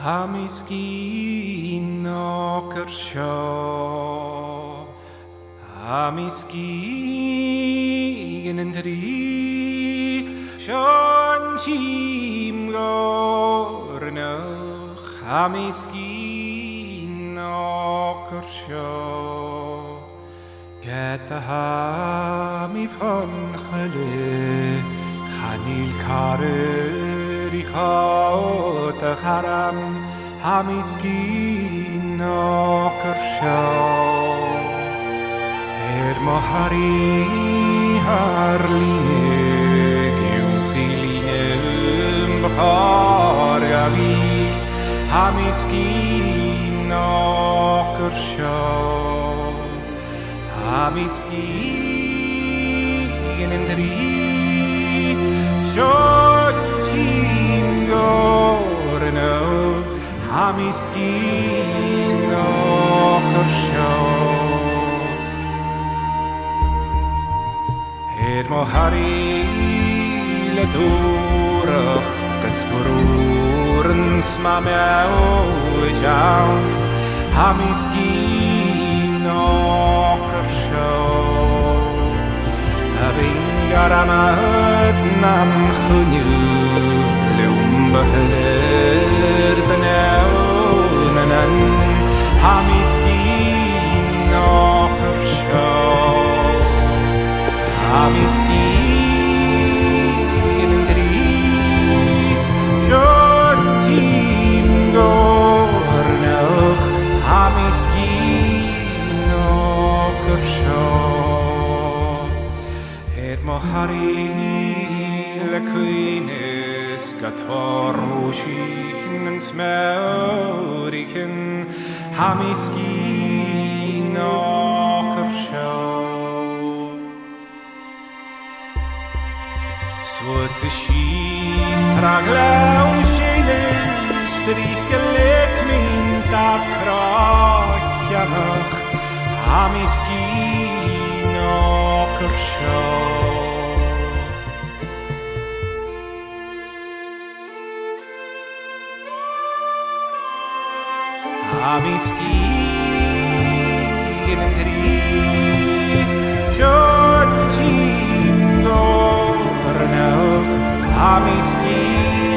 Amisgin ocker seo, Amisgin yn dri, Sion tîm gornach, Amisgin ocker seo, Geta ham I fan chale, Chanil carer I chod a charam, Amisgin ocker seo. Mohari har linne, Dh'ionnsaidh Fhògar Amisgin ocker seo. Amisgin yn dri, Sion tîm gornach, Amisgin ocker seo. Mohari le dùrachd Sgurr Ùrain sma meawd Amisgin ocker seo. Bheinn Ghorm nam choinneamh Leam neòineanan Amisgin ocker seo. Amisgin yn dri, Sion tîm gornach, Amisgin ocker seo. Mohari le coinneamh Thoir yn smewrichen, Amisgin ocker seo. Soos Sgìth raglawn shoilleir, Strych GAELIC mynd af crochianach, Amisgin ocker seo. Amisgin yn dri, Sion tîm gornach, Amisgin